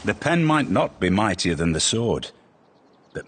The pen might not be mightier than the sword, but...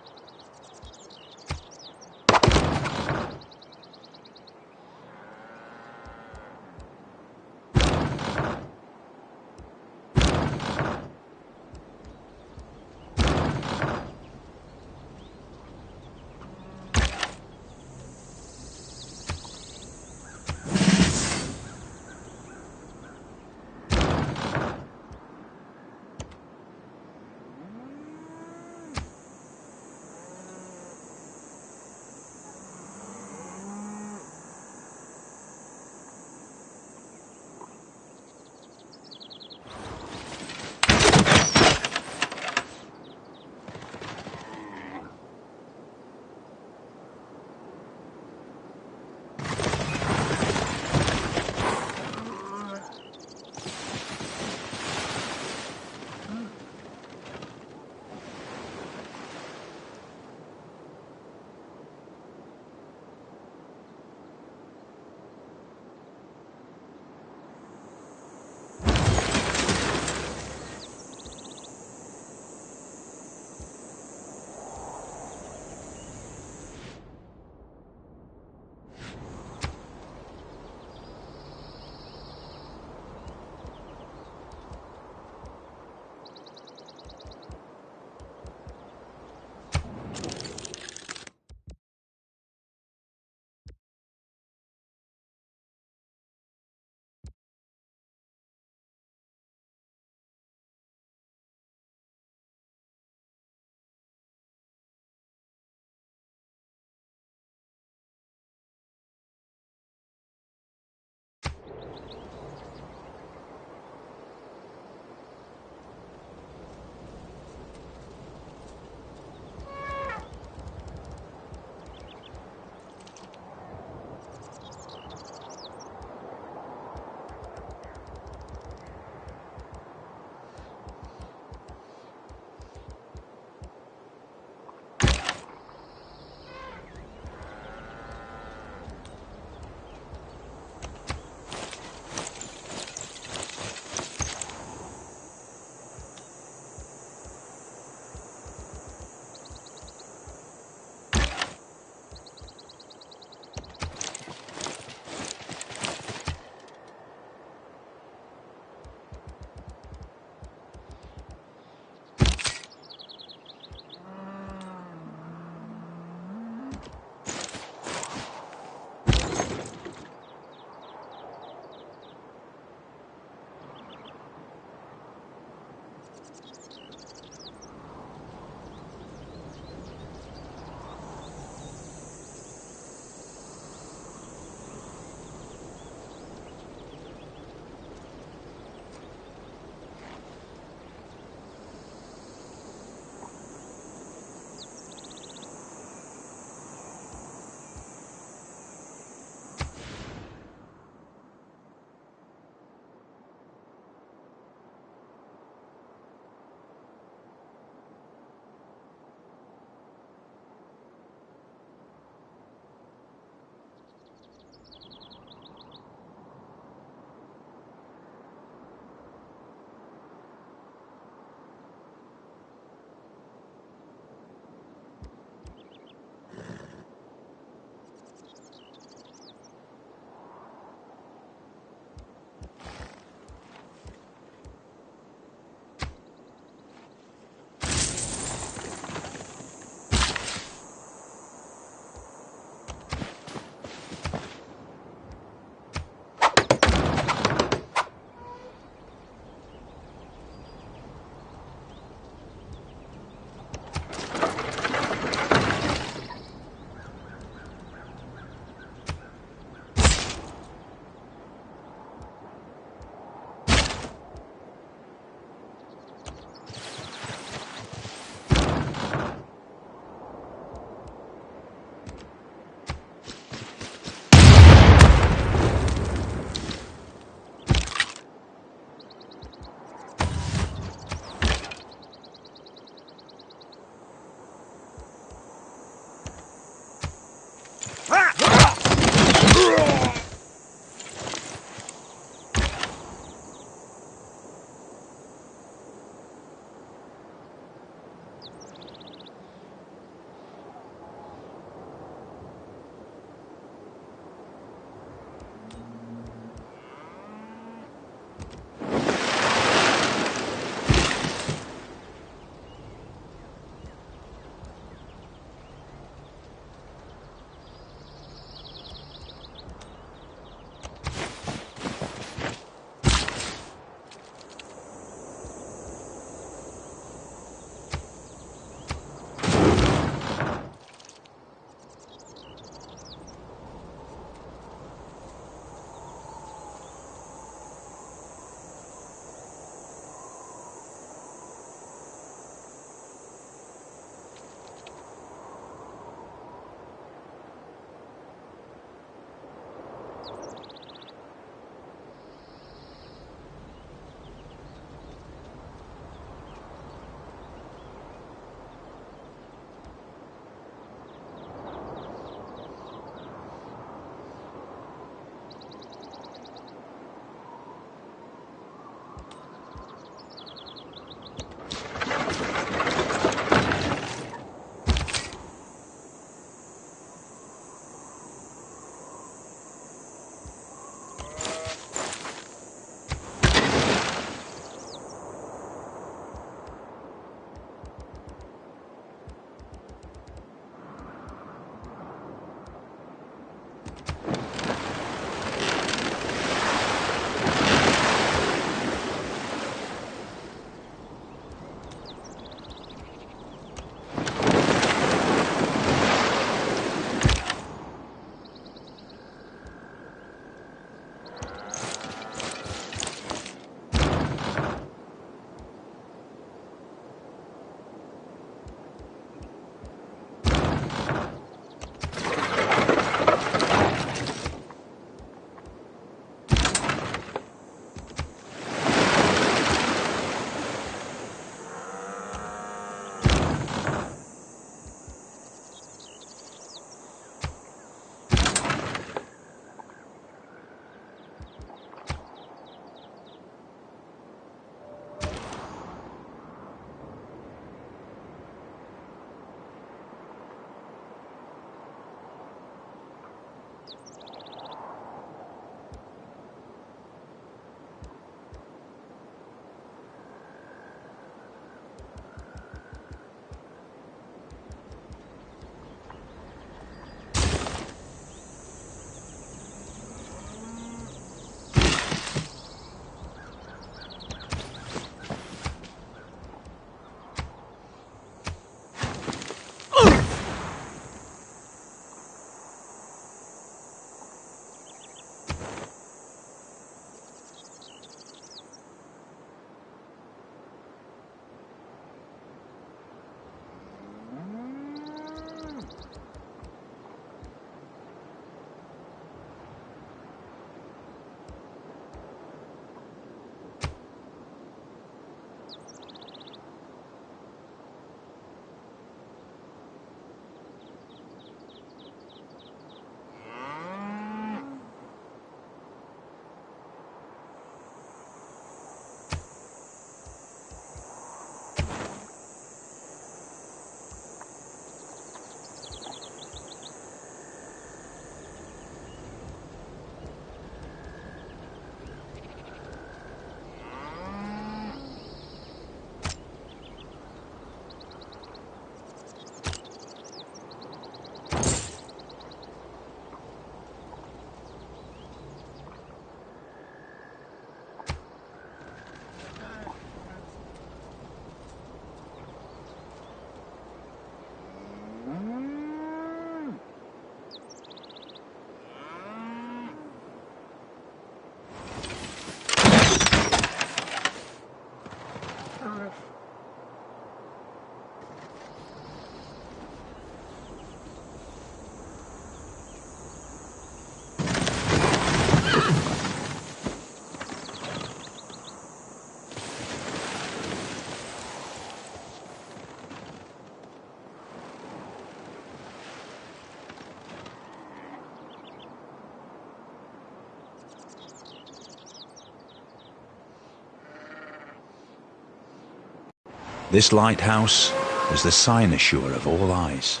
This lighthouse was the cynosure of all eyes.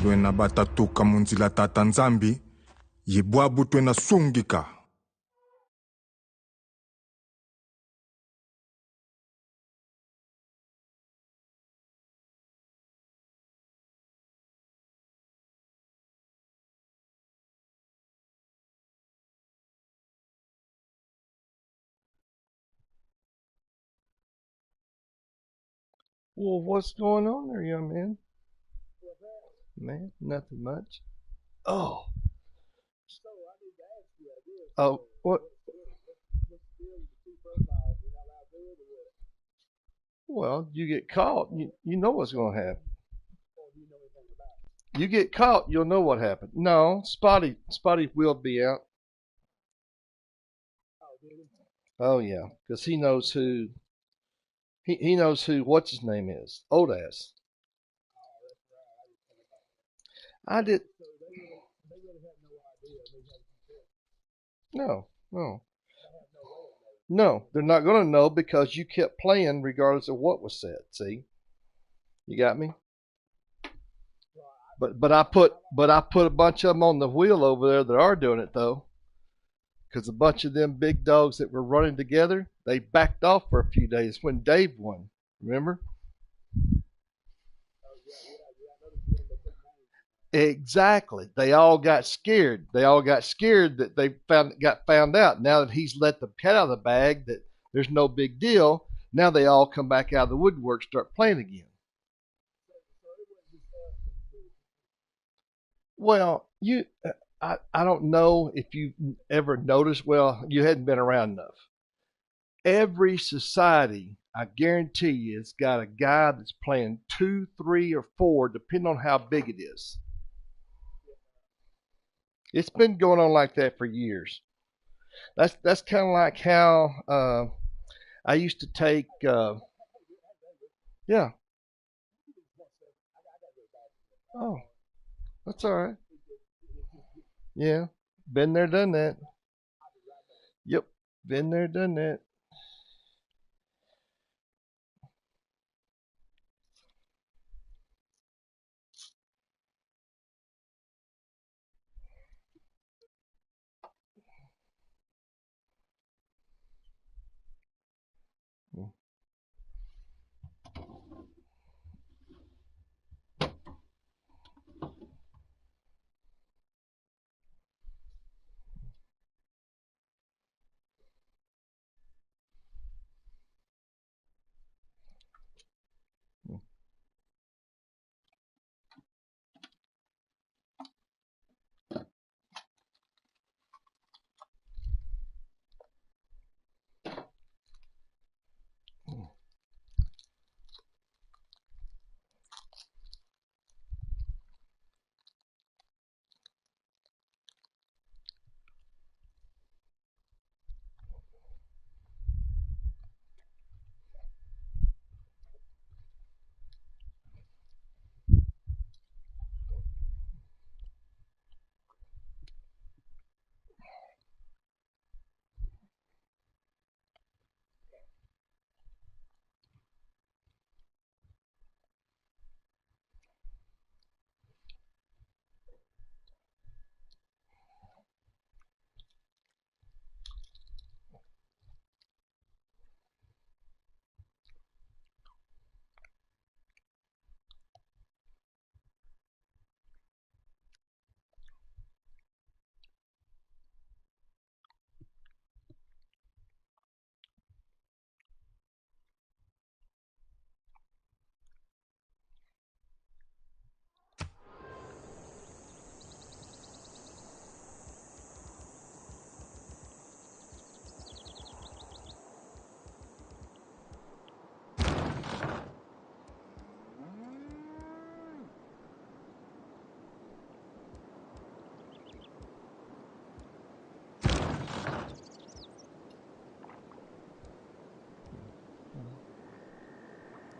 Lwena batatuka munzila tata nzambi, yibwabu twena sungika. Well, what's going on there, young man? Man, nothing much. Oh, oh, what? Well, you get caught, you know what's going to happen. You get caught, you'll know what happened. No, Spotty will be out. Oh yeah, because he knows who what's his name is. Old ass. I did no, no, no. They're not going to know because you kept playing regardless of what was said. See, you got me. But I put a bunch of them on the wheel over there that are doing it though, because a bunch of them big dogs that were running together, they backed off for a few days when Dave won. Remember? Exactly. They all got scared. They all got scared that they got found out. Now that he's let the cat out of the bag, that there's no big deal. Now they all come back out of the woodwork, start playing again. Well, I don't know if you ever noticed. Well, you hadn't been around enough. Every society, I guarantee you, has got a guy that's playing two, three, or four, depending on how big it is. It's been going on like that for years. That's kind of like how I used to take. Yeah. Oh, that's all right. Yeah. Been there, done that. Yep. Been there, done that.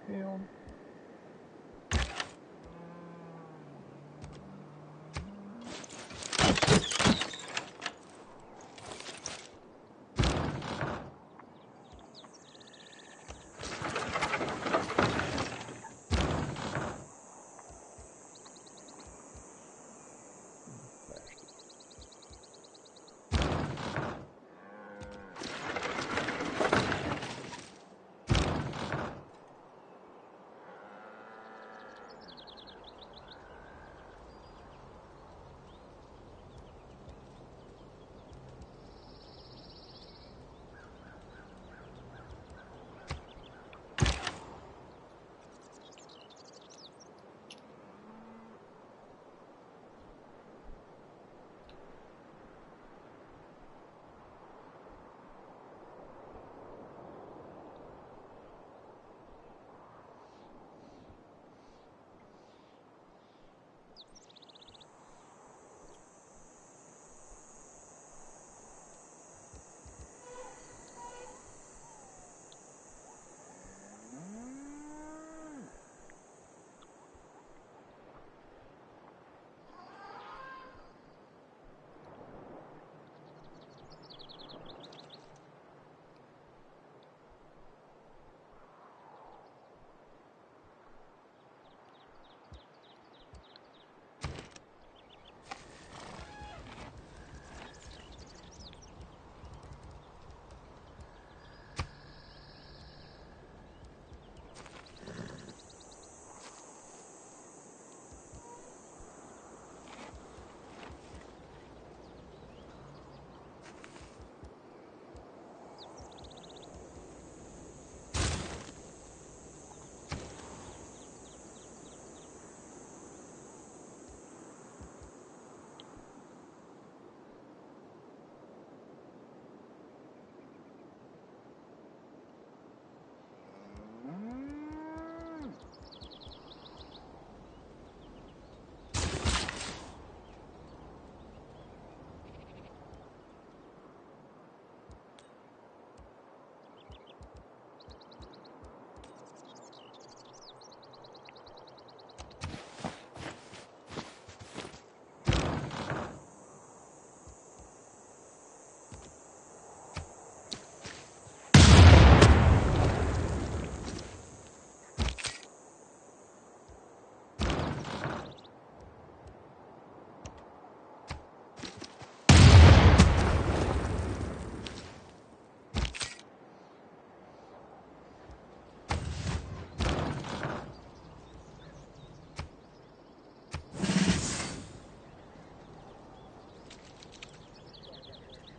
Hell.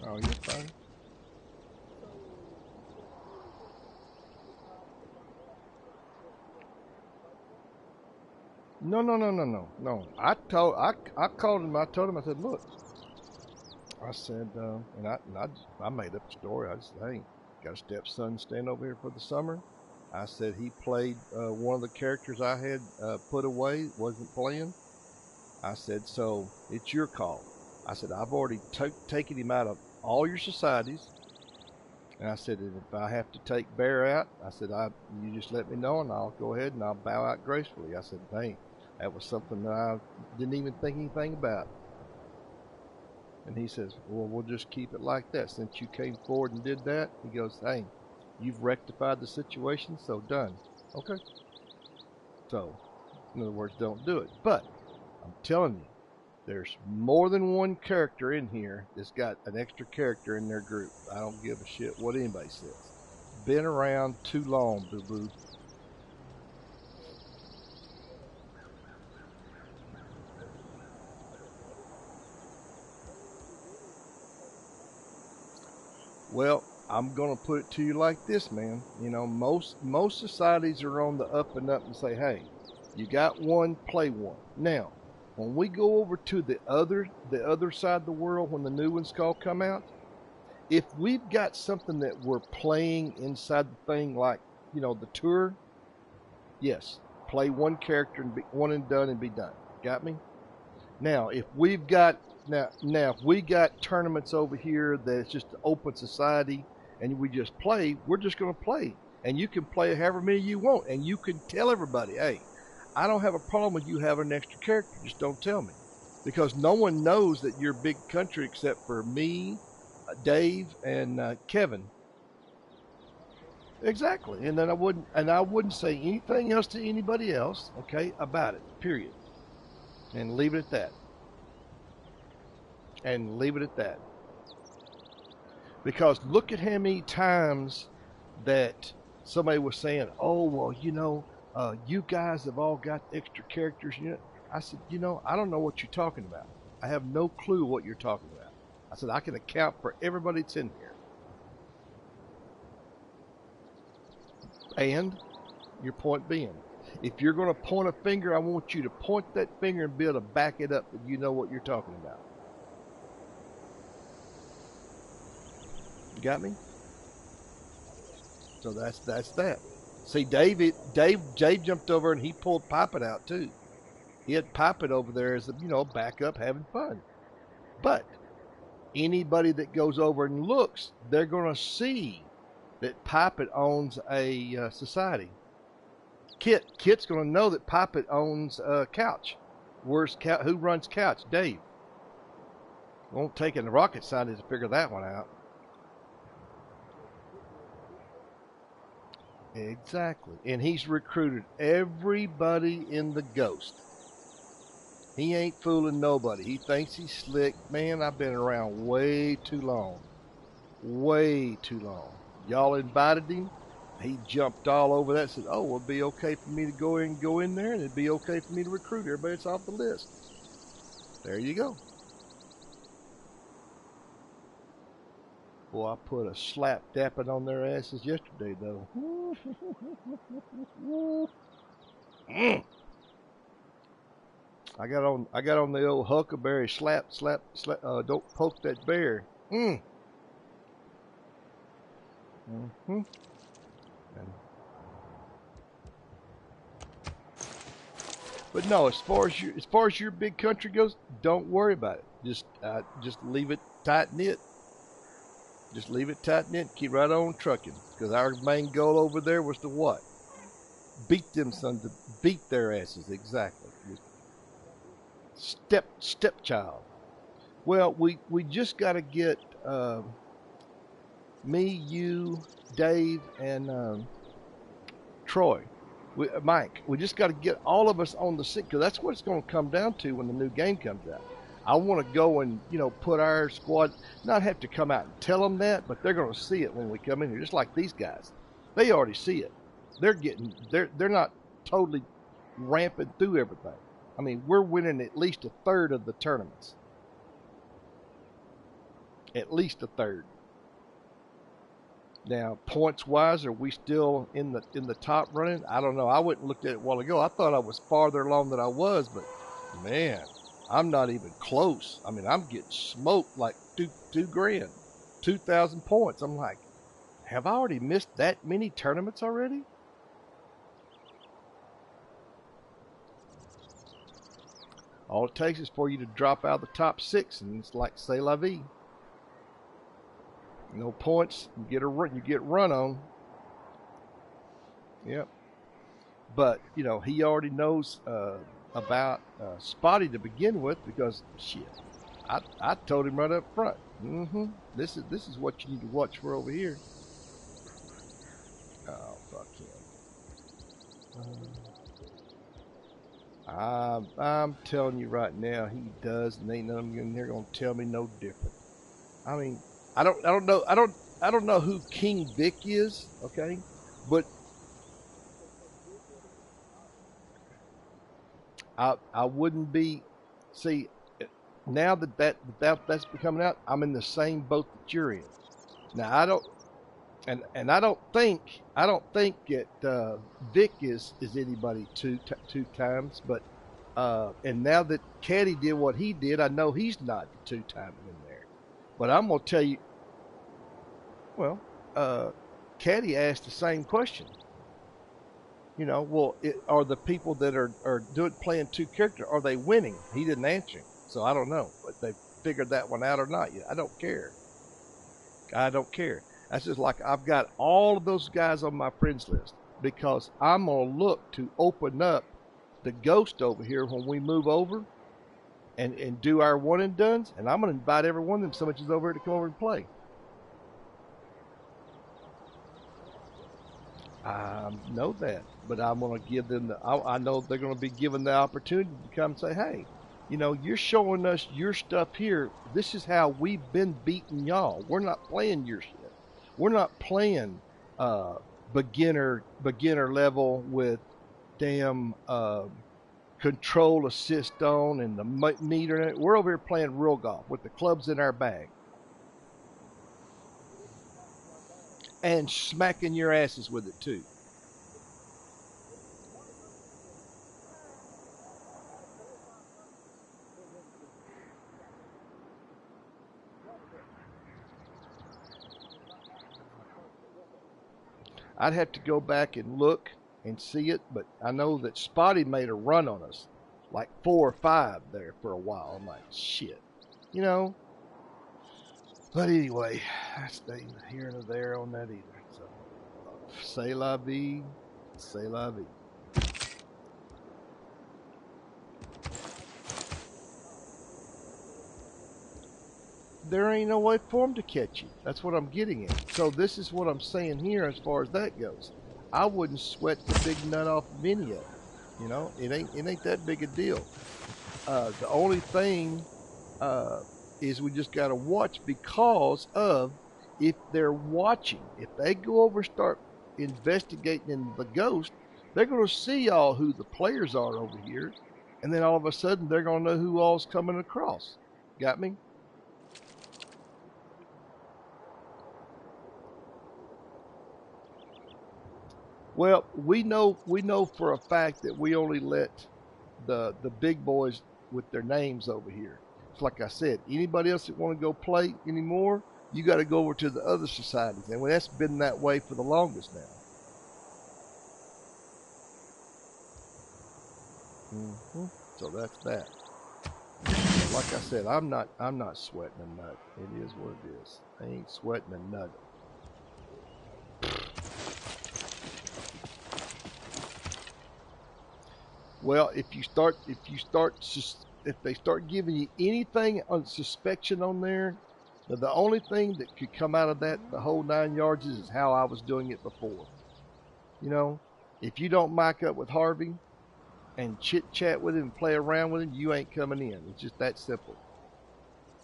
Oh, you're fine. No. I called him. I told him. I said, look. I said, I made up a story. I said, hey, got a stepson staying over here for the summer. I said he played one of the characters I had put away, wasn't playing. I said, so it's your call. I said, I've already taken him out of all your societies. And I said, if I have to take Bear out, I said, you just let me know and I'll go ahead and I'll bow out gracefully. I said, hey, that was something that I didn't even think anything about. And he says, well, we'll just keep it like that. Since you came forward and did that, he goes, hey, you've rectified the situation, so done. Okay. So, in other words, don't do it. But I'm telling you, there's more than one character in here that's got an extra character in their group. I don't give a shit what anybody says. Been around too long, boo-boo. Well, I'm gonna put it to you like this, man. You know, most societies are on the up and up and say, hey, you got one, play one. Now, when we go over to the other side of the world, when the new ones come out, if we've got something that we're playing inside the thing, like the tour, yes, play one character and be one and done and be done. Got me? Now, if we've got now if we got tournaments over here that's just open society and we just play, we're just going to play, and you can play however many you want, and you can tell everybody, hey, I don't have a problem with you having an extra character. Just don't tell me, because no one knows that you're big country except for me, Dave, and Kevin. Exactly, and then I wouldn't say anything else to anybody else, okay, about it. Period, and leave it at that. And leave it at that. Because look at how many times that somebody was saying, "Oh, well, you guys have all got extra characters." I said, I don't know what you're talking about. I have no clue what you're talking about. I said, I can account for everybody that's in here. And your point being, if you're going to point a finger, I want you to point that finger and be able to back it up that you know what you're talking about. You got me? So that's that. See, Dave jumped over and he pulled Poppet out too. He had Poppet over there as a backup, having fun. But anybody that goes over and looks, they're going to see that Poppet owns a society. Kit's going to know that Poppet owns Couch. Who runs Couch? Dave. Won't take in the rocket scientist to figure that one out. Exactly. And he's recruited everybody in the Ghost. He ain't fooling nobody. He thinks he's slick. Man, I've been around way too long. Way too long. Y'all invited him. He jumped all over that and said, oh, well, it'd be okay for me to go in there, and it'd be okay for me to recruit everybody that's off the list. There you go. Boy, I put a slap dapping on their asses yesterday, though. I got on the old Huckleberry slap. Don't poke that bear. But no, as far as your big country goes, don't worry about it. Just leave it tight knit. Just leave it tight knit. Keep right on trucking. Because our main goal over there was to what? Beat them sons, to beat their asses. Exactly. Stepchild. Well, we just got to get me, you, Dave, and Troy. Mike, we just got to get all of us on the sick, because that's what it's going to come down to when the new game comes out. I want to go and put our squad, not have to come out and tell them that, but they're going to see it when we come in here, just like these guys. They already see it. They're not totally ramping through everything. I mean, we're winning at least a third of the tournaments. at least a third. Now, points wise, are we still in the top running? I don't know. I went and looked at it a while ago. I thought I was farther along than I was, but man, I'm not even close. I mean, I'm getting smoked like two grand, 2,000 points. I'm like, have I already missed that many tournaments already? All it takes is for you to drop out of the top 6, and it's like c'est la vie. No points, you get run on. Yep. But you know, he already knows about Spotty to begin with, because shit, I told him right up front. This is what you need to watch for over here. Oh, fuck him. I'm telling you right now, he does, and ain't none of them in here gonna tell me no different. I mean, I don't know who King Vic is, okay? But I wouldn't be. See, now that's becoming out, I'm in the same boat that you're in. Now I don't, and I don't think that Vic is anybody two times, but and now that Caddy did what he did, I know he's not the 2-time in there. But I'm gonna tell you, well, Caddy asked the same question. You know, well, are the people that are playing 2 characters, are they winning? He didn't answer him, so I don't know. But they figured that one out or not yet. I don't care. I don't care. That's just like I've got all of those guys on my friends list, because I'm gonna look to open up the ghost over here when we move over and do our one and dones, and I'm gonna invite every one of them so much is over here to come over and play. I know that, but I'm going to give them I know they're going to be given the opportunity to come and say, hey, you know, you're showing us your stuff here. This is how we've been beating y'all. We're not playing your shit. We're not playing beginner level with damn control assist on and the meter. We're over here playing real golf with the clubs in our bag and smacking your asses with it too. I'd have to go back and look and see it, but I know that Spotty made a run on us, like 4 or 5 there for a while. I'm like, shit, you know. But anyway, that's neither here nor there on that either. So, c'est la vie, c'est la vie. There ain't no way for them to catch you. That's what I'm getting at. So this is what I'm saying here as far as that goes. I wouldn't sweat the big nut off of any of it. You know, it ain't that big a deal. The only thing is we just got to watch, because of if they're watching. If they go over and start investigating in the ghost, they're going to see all who the players are over here, and then all of a sudden they're going to know who all's coming across. Got me? Well, we know for a fact that we only let the big boys with their names over here. It's like I said, anybody else that want to go play anymore, you got to go over to the other societies, and that's been that way for the longest now. So that's that. Like I said, I'm not sweating a nut. It is what it is. I ain't sweating a nut. Well, if they start giving you anything on suspicion on there, the only thing that could come out of that, the whole 9 yards, is how I was doing it before. You know, if you don't mic up with Harvey and chit chat with him and play around with him, you ain't coming in. It's just that simple.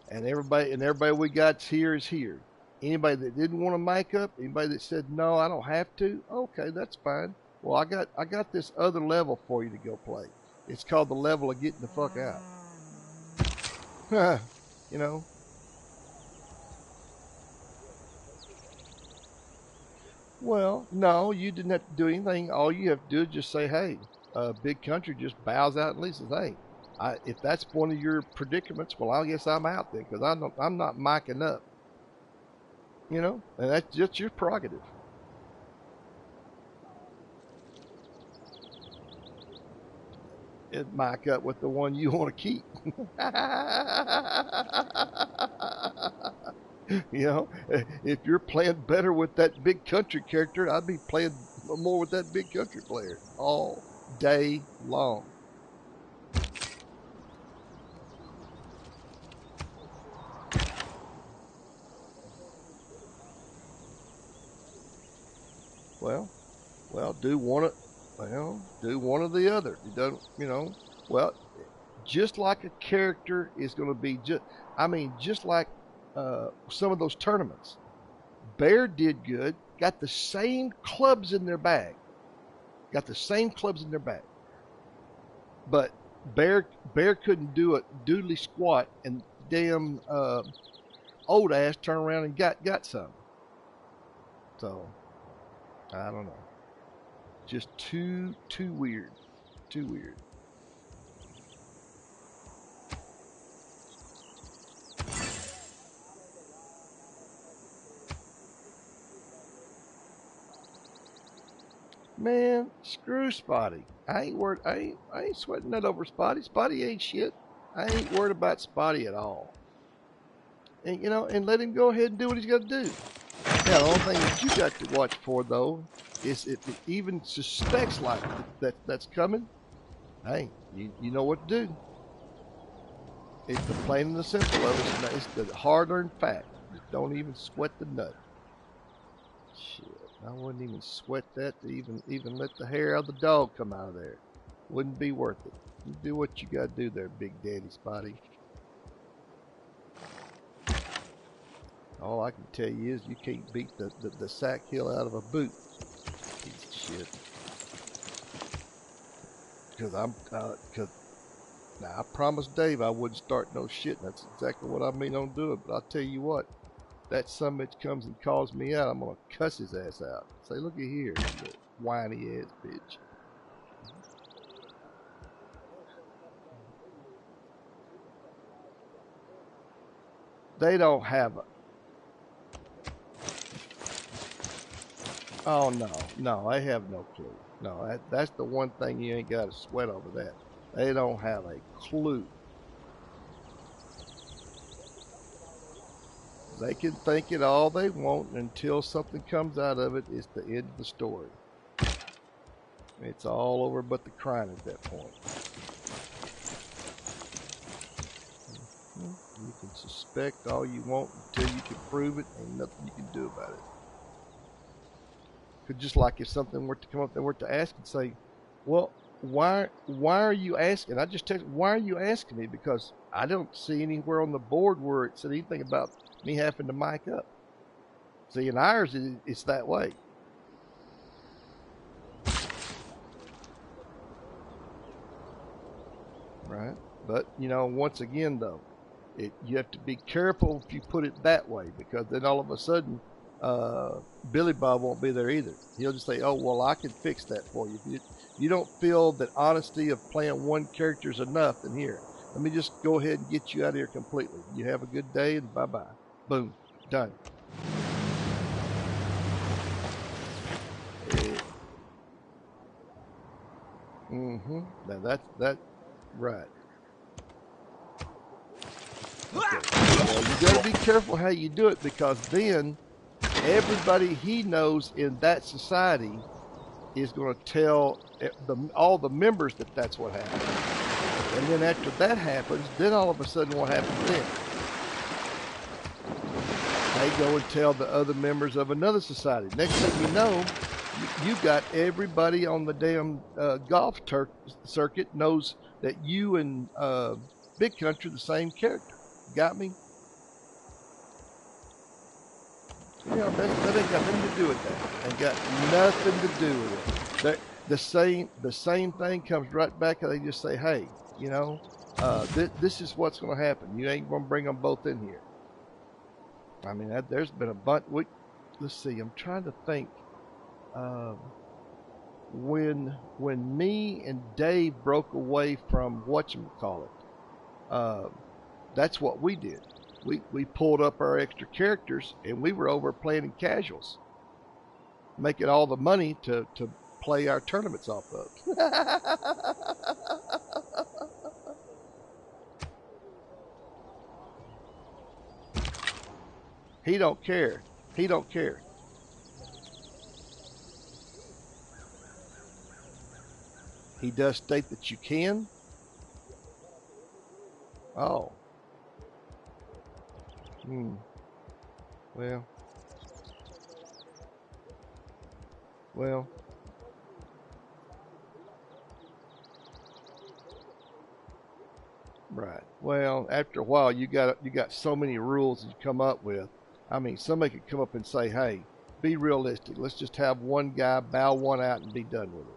And everybody we got's here is here. Anybody that didn't want to mic up, anybody that said no, I don't have to, okay, that's fine. Well, I got this other level for you to go play. It's called the level of getting the fuck out. You know. Well, no, you didn't have to do anything. All you have to do is just say, "Hey," Big Country just bows out and says, "Hey, if that's one of your predicaments, well, I guess I'm out then because I'm not micing up." You know, and that's just your prerogative. It mic up with the one you want to keep. You know, if you're playing better with that Big Country character, I'd be playing more with that Big Country player all day long. Well, well, do one or the other. You don't, you know. Well, just like a character is going to be just like some of those tournaments. Bear did good, got the same clubs in their bag, got the same clubs in their bag, but Bear couldn't do a doodly squat, and damn old ass turned around and got some. So I don't know, just too weird, too weird. Man, screw Spotty. I ain't worried. I ain't sweating that over Spotty. Spotty ain't shit. I ain't worried about Spotty at all. And and let him go ahead and do what he's got to do. Now, the only thing that you got to watch for though is if it even suspects like that's coming. Hey, you know what to do. It's the plain and the simple of it. It's the hard-earned fact. Just don't even sweat the nut. Shit. I wouldn't even sweat that to even let the hair of the dog come out of there. Wouldn't be worth it. You do what you gotta do there, Big Daddy Spotty. All I can tell you is you can't beat the sack heel out of a boot. Piece of shit. Because now I promised Dave I wouldn't start no shit, and that's exactly what I mean on doing. But I'll tell you what, that summit comes and calls me out, I'm gonna cuss his ass out. Say, look at here, you whiny ass bitch. They don't have a. Oh no, they have no clue. No, that's the one thing you ain't got to sweat over that. They don't have a clue. They can think it all they want until something comes out of it. It's the end of the story. It's all over but the crying at that point. You can suspect all you want until you can prove it. Ain't nothing you can do about it. Cause just like if something were to come up, they were to ask and say, "Well, why are you asking?" I just text, "Why are you asking me?" Because I don't see anywhere on the board where it said anything about me having to mic up. See, in ours, it's that way. Right? But once again, though, you have to be careful if you put it that way, because then all of a sudden, Billy Bob won't be there either. He'll just say, "Oh, well, I can fix that for you." If you don't feel that honesty of playing one character is enough, then here, let me just go ahead and get you out of here completely. You have a good day and bye bye. Boom, done. Mm-hmm. Now that's right. Okay. Well, you got to be careful how you do it, because then everybody he knows in that society is going to tell all the members that that's what happened. And then after that happens, then all of a sudden what happens then? They go and tell the other members of another society. Next thing you know, you got everybody on the damn golf circuit knows that you and Big Country are the same character. Got me? That ain't got nothing to do with that. Ain't got nothing to do with it. The same thing comes right back, and they just say, "Hey, this is what's going to happen. You ain't going to bring them both in here." I mean, there's been a bunch. Let's see. I'm trying to think. Um, when me and Dave broke away from whatchamacallit, uh, that's what we did. We pulled up our extra characters and we were over playing in casuals, making all the money to play our tournaments off of. He don't care. He don't care. He does state that you can. Oh. Hmm. Well. Well. Right. Well, after a while, you got so many rules that you come up with. I mean, somebody could come up and say, "Hey, be realistic. Let's just have one guy bow one out and be done with it."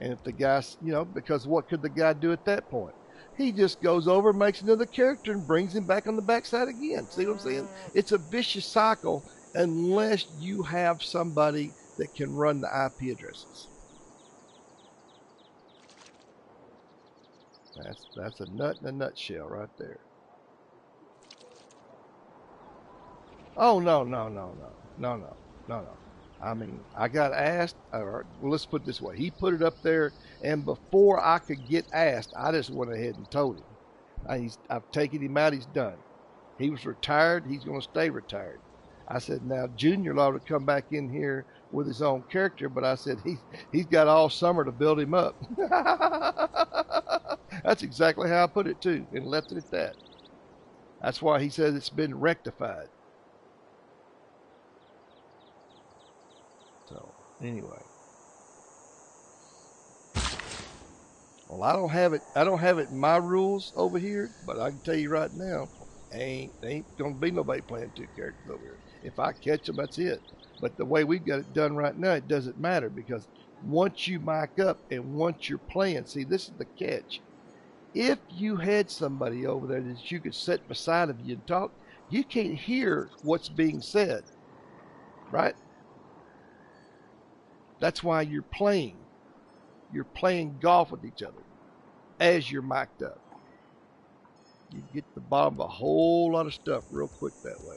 And if the guy's, because what could the guy do at that point? He just goes over, makes another character, and brings him back on the backside again. See what I'm saying? It's a vicious cycle unless you have somebody that can run the IP addresses. That's a nut in a nutshell right there. Oh no no no no no no no no. I mean, I got asked, or well, let's put it this way: he put it up there, and before I could get asked, I just went ahead and told him. I've taken him out. He's done. He was retired. He's going to stay retired. I said, now Junior allowed to come back in here with his own character, but I said he's got all summer to build him up. That's exactly how I put it too, and left it at that. That's why he says it's been rectified. So anyway, well, I don't have it. I don't have it in my rules over here, but I can tell you right now, ain't gonna be nobody playing two characters over here. If I catch them, that's it. But the way we've got it done right now, it doesn't matter because once you mic up and once you're playing, see, this is the catch. If you had somebody over there that you could sit beside of you and talk, you can't hear what's being said, right? That's why you're playing. You're playing golf with each other as you're mic'd up. You get to the bottom of a whole lot of stuff real quick that way.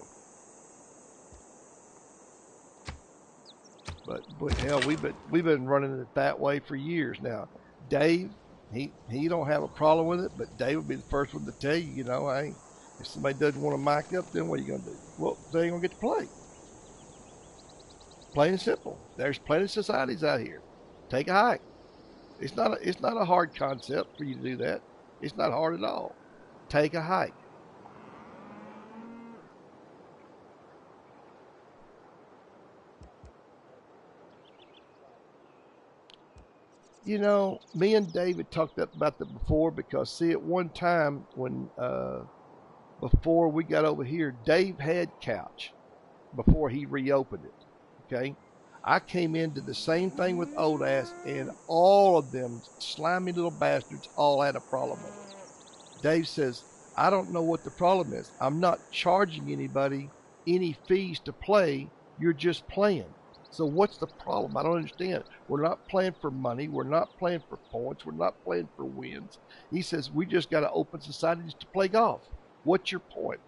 But hell, we've been running it that way for years now. Dave, he don't have a problem with it, but Dave will be the first one to tell you, hey, if somebody doesn't want to mic up, then what are you gonna do? Well, they ain't gonna get to play. Plain and simple. There's plenty of societies out here. Take a hike. It's not a hard concept for you to do that. It's not hard at all. Take a hike. Me and David talked about that before because see, at one time when before we got over here, Dave had couch before he reopened it. Okay, I came into the same thing with old ass, and all of them slimy little bastards all had a problem with it. Dave says, I don't know what the problem is. I'm not charging anybody any fees to play. You're just playing. So what's the problem? I don't understand. We're not playing for money. We're not playing for points. We're not playing for wins. He says, we just got to open societies to play golf. What's your point?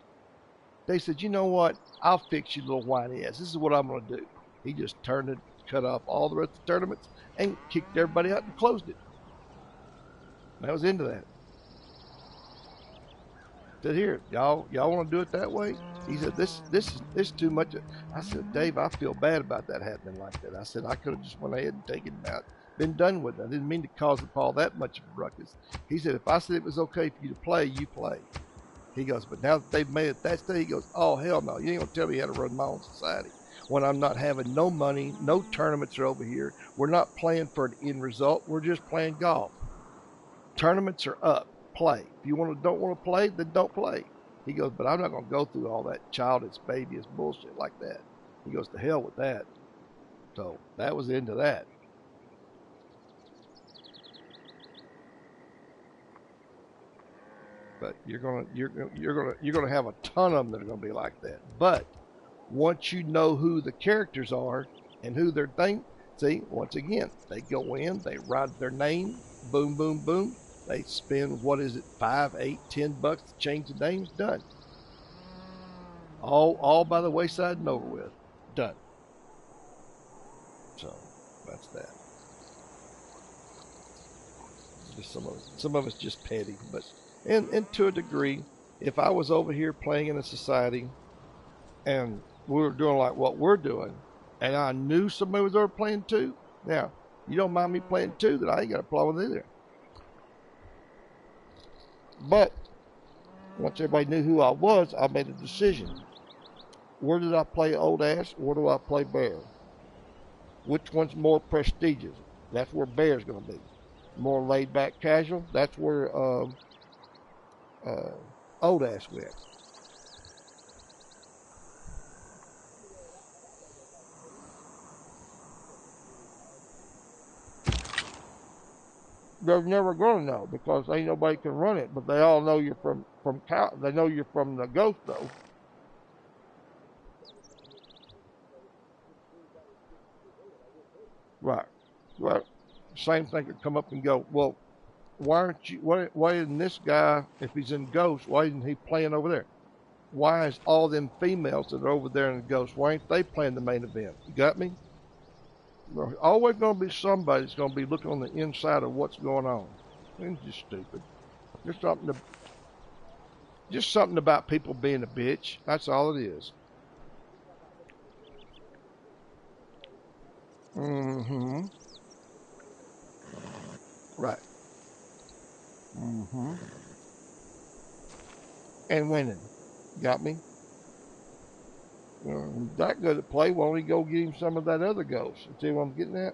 They said, you know what? I'll fix you, little whiny ass. This is what I'm going to do. He just turned it, cut off all the rest of the tournaments, and kicked everybody out and closed it. And that was into that. Said, here, y'all want to do it that way? He said, this is too much. I said, Dave, I feel bad about that happening like that. I said, I could have just went ahead and taken him out, been done with it. I didn't mean to cause Paul that much of a ruckus. He said, if I said it was okay for you to play, you play. He goes, but now that they've made it that stage, he goes, oh, hell no. You ain't going to tell me how to run my own society when I'm not having no money, no tournaments are over here. We're not playing for an end result. We're just playing golf. Tournaments are up. Play. If you don't want to play, then don't play. He goes, but I'm not going to go through all that childish, babyish bullshit like that. He goes, to hell with that. So that was into that. But you're gonna have a ton of them that are gonna be like that. But once you know who the characters are, And who their thing? See, once again, they go in, they write their name, boom, boom, boom. They spend, what is it, 5, 8, $10 to change the names, done. All by the wayside and over with. Done. So that's that. Just some of it's just petty, but and to a degree, if I was over here playing in a society and we were doing like what we're doing, and I knew somebody was over playing too, now you don't mind me playing too, then I ain't got a problem with either. But once everybody knew who I was, I made a decision. Where did I play old ass? Where do I play bear? Which one's more prestigious? That's where bear's going to be. More laid back casual? That's where old ass went. They're never going to know because ain't nobody can run it. But they all know you're from they know you're from the ghost though. Right. Right. Same thing could come up and go, well, why aren't you, why isn't this guy, if he's in Ghost, why isn't he playing over there? Why is all them females that are over there in the Ghost, why ain't they playing the main event? You got me? There's always going to be somebody that's going to be looking on the inside of what's going on. It's just stupid. Just something about people being a bitch. That's all it is. Mm-hmm. Right. Mm-hmm. And winning. Got me? That good at play, why don't we go get him some of that other ghost? See what I'm getting at?